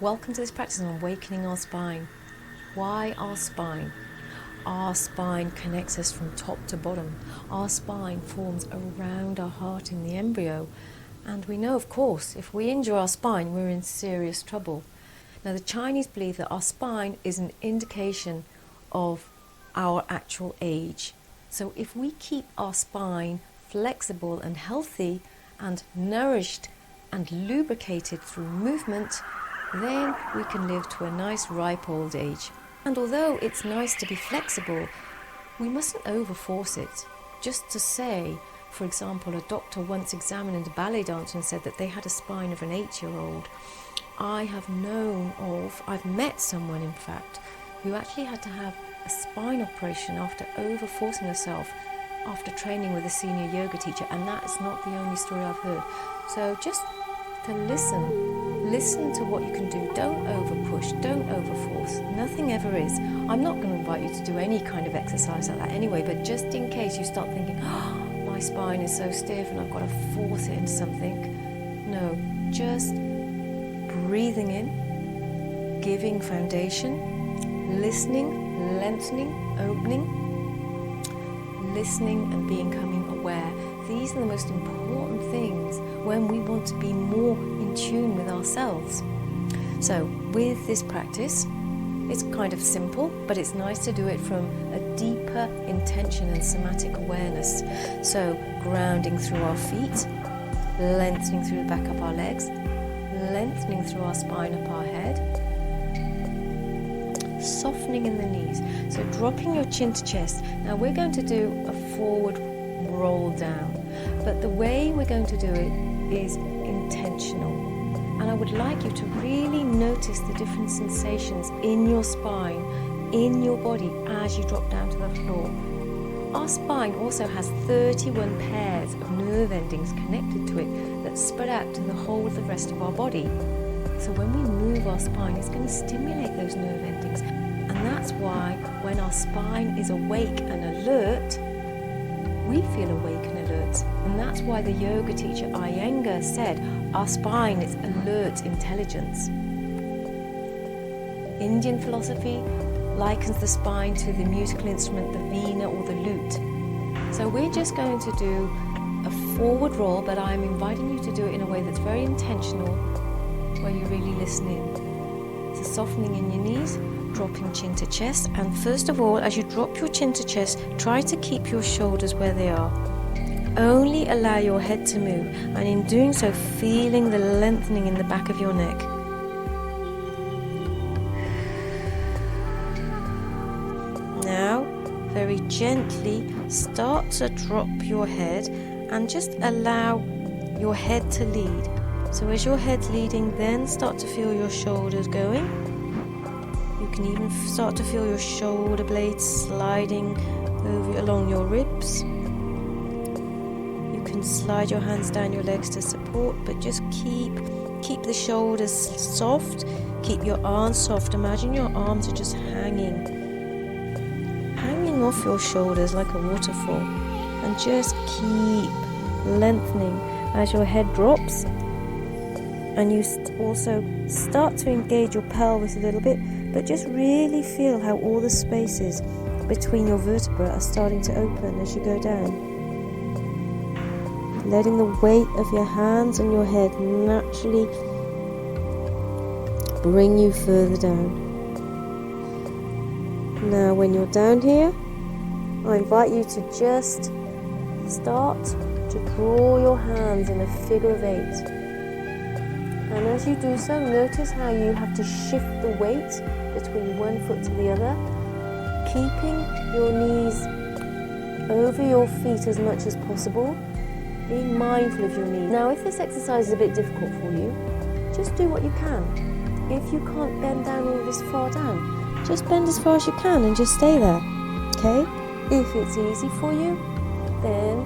Welcome to this practice on awakening our spine. Why our spine? Our spine connects us from top to bottom. Our spine forms around our heart in the embryo. And we know, of course, if we injure our spine, we're in serious trouble. Now, the Chinese believe that our spine is an indication of our actual age. So if we keep our spine flexible and healthy and nourished and lubricated through movement, then we can live to a nice ripe old age. And although it's nice to be flexible, we mustn't overforce it. Just to say, for example, a doctor once examined a ballet dancer and said that they had a spine of an 8-year-old. I've met someone in fact, who actually had to have a spine operation after overforcing herself after training with a senior yoga teacher, and that is not the only story I've heard. So just to listen to what you can do. Don't over-push, don't over-force. Nothing ever is. I'm not going to invite you to do any kind of exercise like that anyway, but just in case you start thinking, oh, my spine is so stiff and I've got to force it into something. No, just breathing in, giving foundation, listening, lengthening, opening, listening and becoming aware. These are the most important things when we want to be more in tune with ourselves. So with this practice, it's kind of simple, but it's nice to do it from a deeper intention and somatic awareness. So grounding through our feet, lengthening through the back of our legs, lengthening through our spine up our head, softening in the knees. So dropping your chin to chest. Now we're going to do a forward roll down, but the way we're going to do it is intentional, and I would like you to really notice the different sensations in your spine, in your body as you drop down to the floor. Our spine also has 31 pairs of nerve endings connected to it that spread out to the whole of the rest of our body. So when we move our spine, it's going to stimulate those nerve endings, and that's why when our spine is awake and alert, we feel awake and alert. And that's why the yoga teacher Iyengar said our spine is alert intelligence. Indian philosophy likens the spine to the musical instrument, the veena or the lute. So we're just going to do a forward roll, but I'm inviting you to do it in a way that's very intentional, where you really listen in. So softening in your knees, dropping chin to chest, and first of all, as you drop your chin to chest, try to keep your shoulders where they are. Only allow your head to move, and in doing so, feeling the lengthening in the back of your neck. Now, very gently start to drop your head and just allow your head to lead. So as your head's leading, then start to feel your shoulders going. You can even start to feel your shoulder blades sliding over along your ribs. You can slide your hands down your legs to support, but just keep the shoulders soft, keep your arms soft. Imagine your arms are just hanging off your shoulders like a waterfall, and just keep lengthening as your head drops, and you also start to engage your pelvis a little bit, but just really feel how all the spaces between your vertebrae are starting to open as you go down. Letting the weight of your hands and your head naturally bring you further down. Now when you're down here, I invite you to just start to draw your hands in a figure of 8. And as you do so, notice how you have to shift the weight between one foot to the other, keeping your knees over your feet as much as possible, being mindful of your knees. Now, if this exercise is a bit difficult for you, just do what you can. If you can't bend down all this far down, just bend as far as you can and just stay there, okay? If it's easy for you, then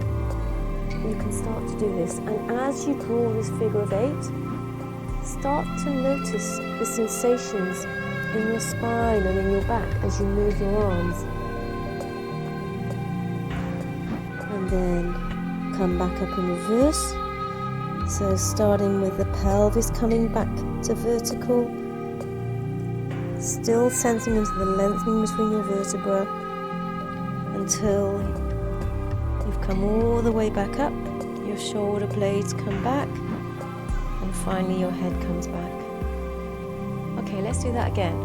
you can start to do this. And as you draw this figure of 8, start to notice the sensations in your spine and in your back as you move your arms. And then come back up in reverse. So starting with the pelvis coming back to vertical, Still sensing into the lengthening between your vertebra until you've come all the way back up, your shoulder blades come back, and finally your head comes back. Okay, let's do that again.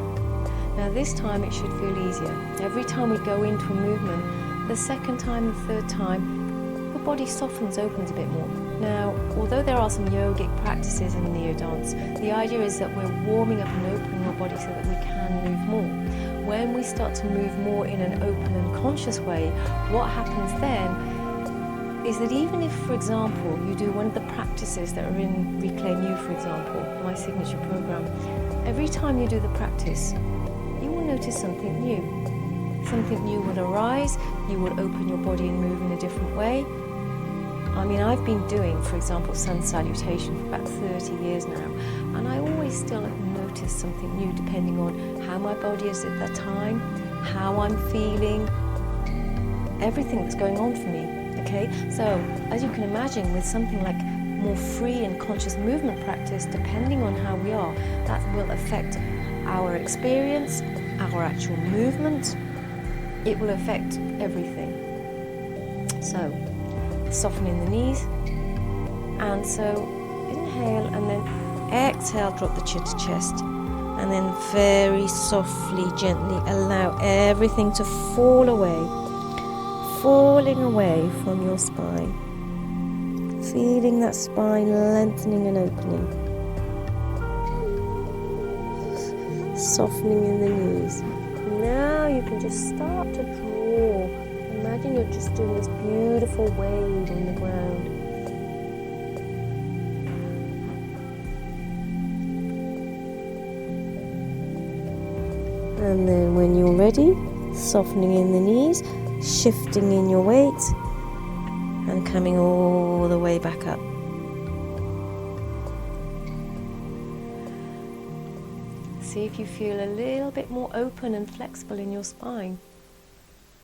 Now this time it should feel easier. Every time we go into a movement, the second time, the third time, your body softens, opens a bit more. Now, although there are some yogic practices in neodance, the idea is that we're warming up and opening our body so that we can move more. When we start to move more in an open and conscious way, what happens then is that even if, for example, you do one of the practices that are in Reclaim You, for example, my signature program, every time you do the practice, you will notice something new. Something new will arise, you will open your body and move in a different way. I mean, I've been doing, for example, sun salutation for about 30 years now, and I always still notice something new depending on how my body is at that time, how I'm feeling, everything that's going on for me, okay? So, as you can imagine, with something like more free and conscious movement practice, depending on how we are, that will affect our experience, our actual movement. It will affect everything. So, softening the knees, and so inhale and then exhale, drop the chin to chest, and then very softly, gently allow everything to fall away, falling away from your spine, feeling that spine lengthening and opening, softening in the knees. Now you can just start to draw. Imagine you're just doing this beautiful wave on the ground. And then when you're ready, softening in the knees, shifting in your weight, and coming all the way back up. See if you feel a little bit more open and flexible in your spine.